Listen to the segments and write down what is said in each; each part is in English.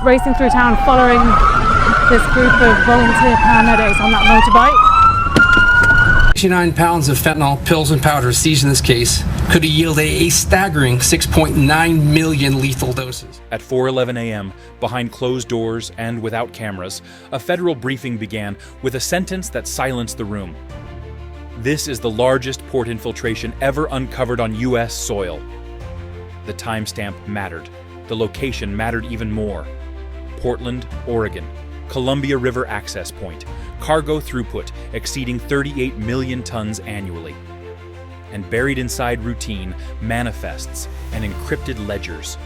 racing through town following this group of volunteer paramedics on that motorbike. 69 pounds of fentanyl, pills and powder seized in this case could have yielded a staggering 6.9 million lethal doses. At 4:11 a.m., behind closed doors and without cameras, a federal briefing began with a sentence that silenced the room. This is the largest port infiltration ever uncovered on U.S. soil. The timestamp mattered. The location mattered even more. Portland, Oregon. Columbia River access point. Cargo throughput exceeding 38 million tons annually. And buried inside routine, manifests and encrypted ledgers.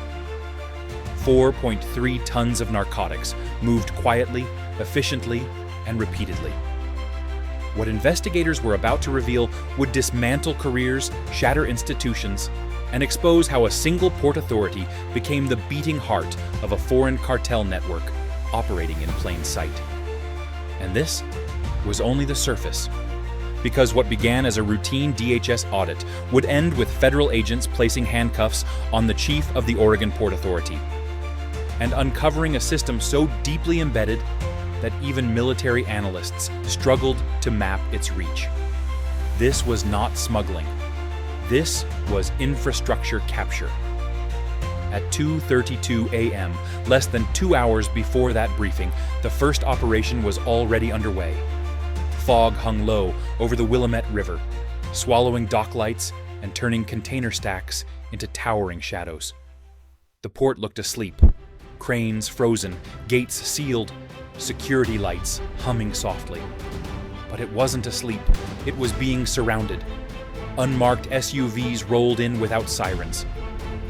4.3 tons of narcotics moved quietly, efficiently, and repeatedly. What investigators were about to reveal would dismantle careers, shatter institutions, and expose how a single port authority became the beating heart of a foreign cartel network operating in plain sight. And this was only the surface, because what began as a routine DHS audit would end with federal agents placing handcuffs on the chief of the Oregon Port Authority and uncovering a system so deeply embedded that even military analysts struggled to map its reach. This was not smuggling. This was infrastructure capture. At 2:32 a.m., less than 2 hours before that briefing, the first operation was already underway. Fog hung low over the Willamette River, swallowing dock lights and turning container stacks into towering shadows. The port looked asleep, cranes frozen, gates sealed, security lights humming softly. But it wasn't asleep, it was being surrounded. Unmarked SUVs rolled in without sirens.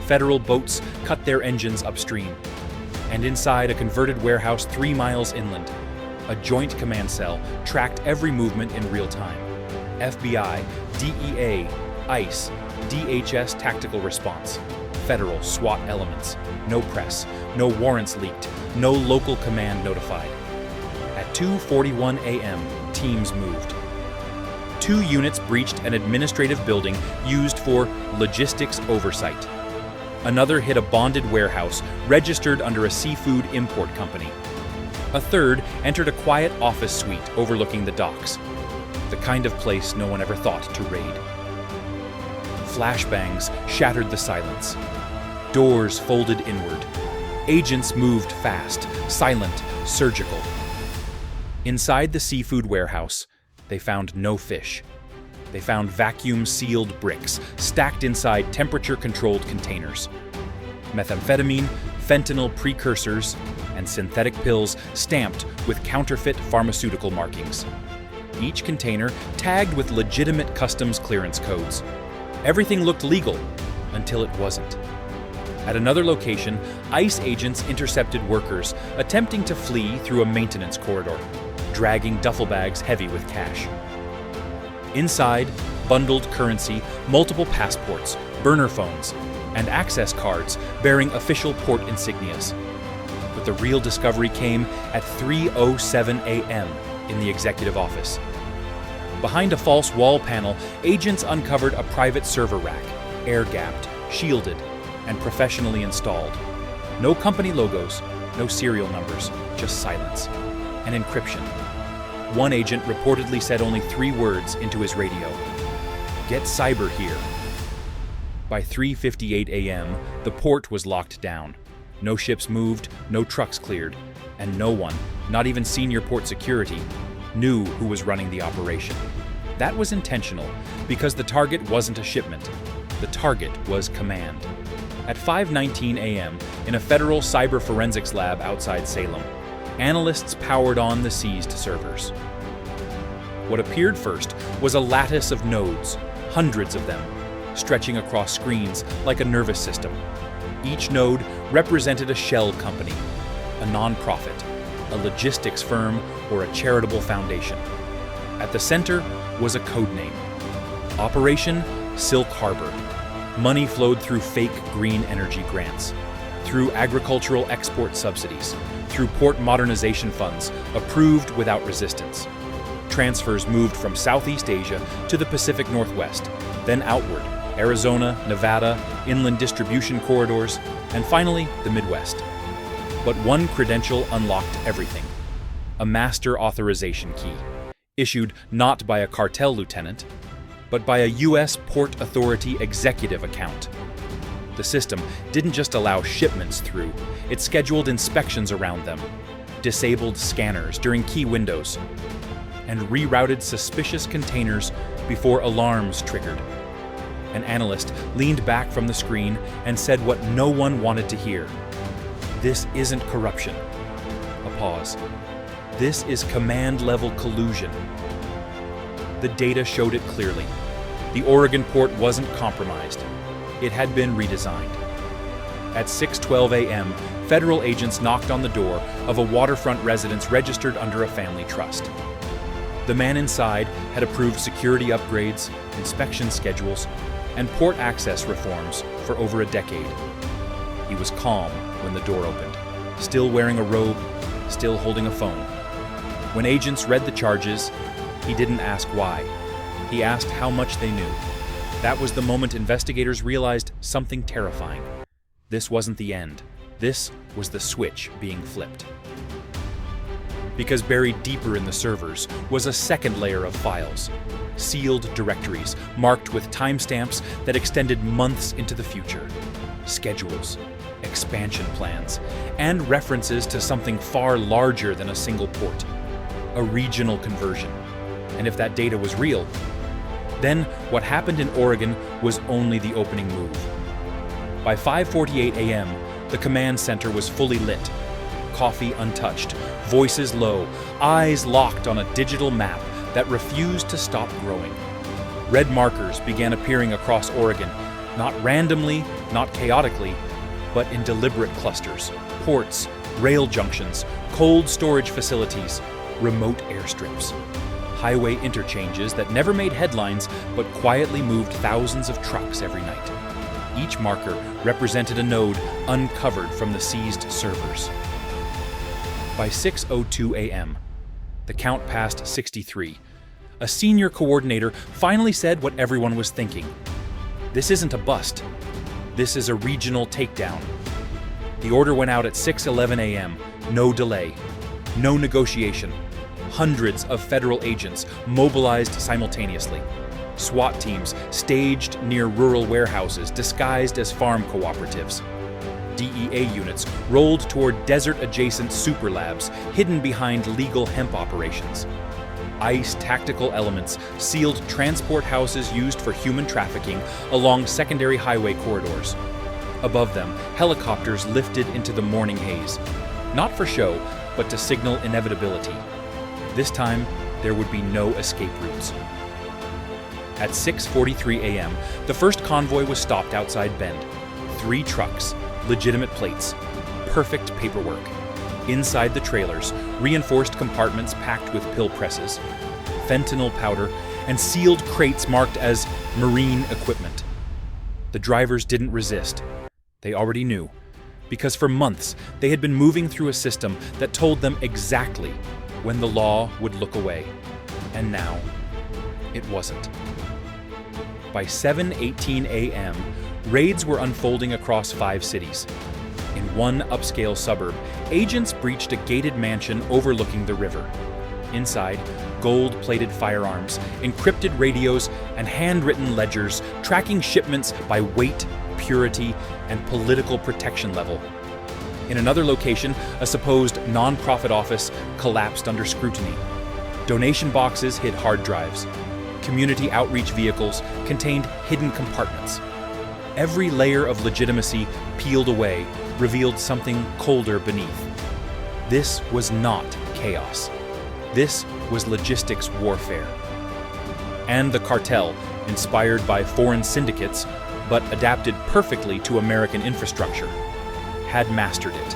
Federal boats cut their engines upstream. And inside a converted warehouse 3 miles inland, a joint command cell tracked every movement in real time. FBI, DEA, ICE, DHS tactical response, federal SWAT elements, no press, no warrants leaked, no local command notified. At 2:41 a.m., teams moved. 2 units breached an administrative building used for logistics oversight. Another hit a bonded warehouse registered under a seafood import company. A third entered a quiet office suite overlooking the docks, the kind of place no one ever thought to raid. Flashbangs shattered the silence. Doors folded inward. Agents moved fast, silent, surgical. Inside the seafood warehouse, they found no fish. They found vacuum-sealed bricks stacked inside temperature-controlled containers. Methamphetamine, fentanyl precursors, and synthetic pills stamped with counterfeit pharmaceutical markings. Each container tagged with legitimate customs clearance codes. Everything looked legal until it wasn't. At another location, ICE agents intercepted workers attempting to flee through a maintenance corridor, dragging duffel bags heavy with cash. Inside, bundled currency, multiple passports, burner phones, and access cards bearing official port insignias. But the real discovery came at 3:07 a.m. in the executive office. Behind a false wall panel, agents uncovered a private server rack, air-gapped, shielded, and professionally installed. No company logos, no serial numbers, just silence and encryption. One agent reportedly said only 3 words into his radio: "Get cyber here." By 3:58 a.m., the port was locked down. No ships moved, no trucks cleared, and no one, not even senior port security, knew who was running the operation. That was intentional, because the target wasn't a shipment. The target was command. At 5:19 a.m., in a federal cyber forensics lab outside Salem, analysts powered on the seized servers. What appeared first was a lattice of nodes, hundreds of them, stretching across screens like a nervous system. Each node represented a shell company, a nonprofit, a logistics firm, or a charitable foundation. At the center was a code name: Operation Silk Harbor. Money flowed through fake green energy grants, through agricultural export subsidies, through port modernization funds approved without resistance. Transfers moved from Southeast Asia to the Pacific Northwest, then outward, Arizona, Nevada, inland distribution corridors, and finally the Midwest. But one credential unlocked everything: a master authorization key, issued not by a cartel lieutenant, but by a U.S. Port Authority executive account. The system didn't just allow shipments through, it scheduled inspections around them, disabled scanners during key windows, and rerouted suspicious containers before alarms triggered. An analyst leaned back from the screen and said what no one wanted to hear. "This isn't corruption." A pause. "This is command-level collusion." The data showed it clearly. The Oregon port wasn't compromised. It had been redesigned. At 6:12 a.m., federal agents knocked on the door of a waterfront residence registered under a family trust. The man inside had approved security upgrades, inspection schedules, and port access reforms for over a decade. He was calm when the door opened, still wearing a robe, still holding a phone. When agents read the charges, he didn't ask why. He asked how much they knew. That was the moment investigators realized something terrifying. This wasn't the end. This was the switch being flipped. Because buried deeper in the servers was a second layer of files, sealed directories marked with timestamps that extended months into the future, schedules, expansion plans, and references to something far larger than a single port, a regional conversion. And if that data was real, then what happened in Oregon was only the opening move. By 5:48 a.m., the command center was fully lit, coffee untouched, voices low, eyes locked on a digital map that refused to stop growing. Red markers began appearing across Oregon, not randomly, not chaotically, but in deliberate clusters: ports, rail junctions, cold storage facilities, remote airstrips. Highway interchanges that never made headlines but quietly moved thousands of trucks every night. Each marker represented a node uncovered from the seized servers. By 6:02 a.m., the count passed 63. A senior coordinator finally said what everyone was thinking. This isn't a bust. This is a regional takedown. The order went out at 6:11 a.m. No delay, no negotiation. Hundreds of federal agents mobilized simultaneously. SWAT teams staged near rural warehouses disguised as farm cooperatives. DEA units rolled toward desert-adjacent super labs hidden behind legal hemp operations. ICE tactical elements sealed transport houses used for human trafficking along secondary highway corridors. Above them, helicopters lifted into the morning haze, not for show, but to signal inevitability. This time, there would be no escape routes. At 6:43 a.m., the first convoy was stopped outside Bend. 3 trucks, legitimate plates, perfect paperwork. Inside the trailers, reinforced compartments packed with pill presses, fentanyl powder, and sealed crates marked as marine equipment. The drivers didn't resist. They already knew, because for months they had been moving through a system that told them exactly when the law would look away. And now, it wasn't. By 7:18 a.m., raids were unfolding across 5 cities. In one upscale suburb, agents breached a gated mansion overlooking the river. Inside, gold-plated firearms, encrypted radios, and handwritten ledgers tracking shipments by weight, purity, and political protection level. In another location, a supposed non-profit office collapsed under scrutiny. Donation boxes hid hard drives. Community outreach vehicles contained hidden compartments. Every layer of legitimacy peeled away revealed something colder beneath. This was not chaos. This was logistics warfare. And the cartel, inspired by foreign syndicates, but adapted perfectly to American infrastructure, had mastered it.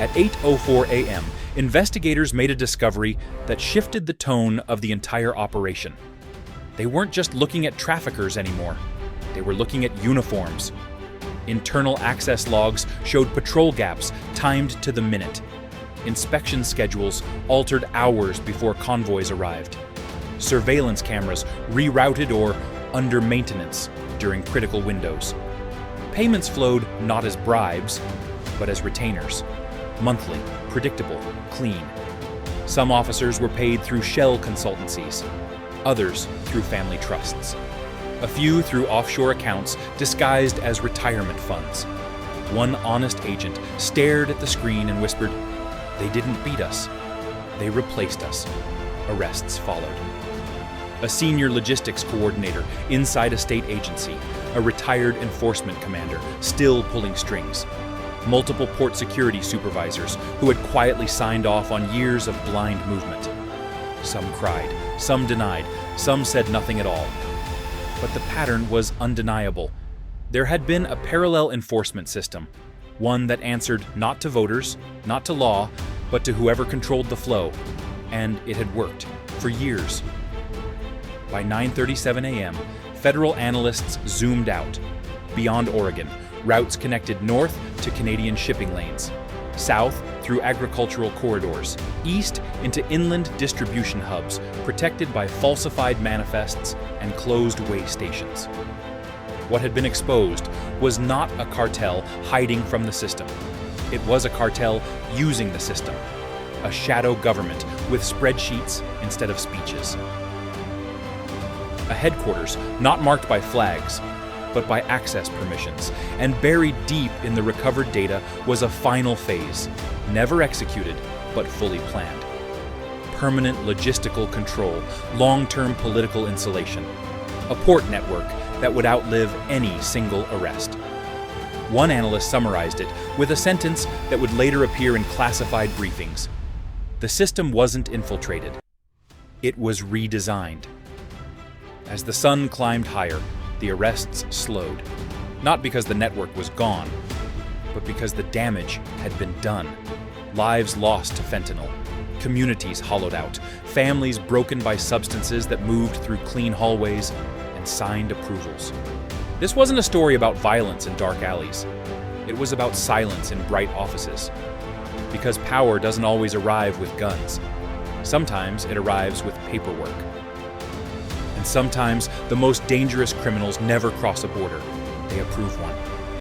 At 8:04 a.m., investigators made a discovery that shifted the tone of the entire operation. They weren't just looking at traffickers anymore. They were looking at uniforms. Internal access logs showed patrol gaps timed to the minute. Inspection schedules altered hours before convoys arrived. Surveillance cameras rerouted or under maintenance during critical windows. Payments flowed not as bribes, but as retainers. monthly, predictable, clean. Some officers were paid through shell consultancies, others through family trusts. A few through offshore accounts disguised as retirement funds. One honest agent stared at the screen and whispered, "They didn't beat us. They replaced us." Arrests followed. A senior logistics coordinator inside a state agency, a retired enforcement commander still pulling strings. Multiple port security supervisors who had quietly signed off on years of blind movement. Some cried, some denied, some said nothing at all. But the pattern was undeniable. There had been a parallel enforcement system, one that answered not to voters, not to law, but to whoever controlled the flow. And it had worked for years. By 9:37 a.m., federal analysts zoomed out. Beyond Oregon, routes connected north to Canadian shipping lanes, south through agricultural corridors, east into inland distribution hubs protected by falsified manifests and closed way stations. What had been exposed was not a cartel hiding from the system. It was a cartel using the system, a shadow government with spreadsheets instead of speeches. A headquarters not marked by flags, but by access permissions, and buried deep in the recovered data was a final phase, never executed, but fully planned. Permanent logistical control, long-term political insulation, a port network that would outlive any single arrest. One analyst summarized it with a sentence that would later appear in classified briefings. The system wasn't infiltrated. It was redesigned. As the sun climbed higher, the arrests slowed. Not because the network was gone, but because the damage had been done. Lives lost to fentanyl, communities hollowed out, families broken by substances that moved through clean hallways and signed approvals. This wasn't a story about violence in dark alleys. It was about silence in bright offices. Because power doesn't always arrive with guns. Sometimes it arrives with paperwork. And sometimes the most dangerous criminals never cross a border. They approve one.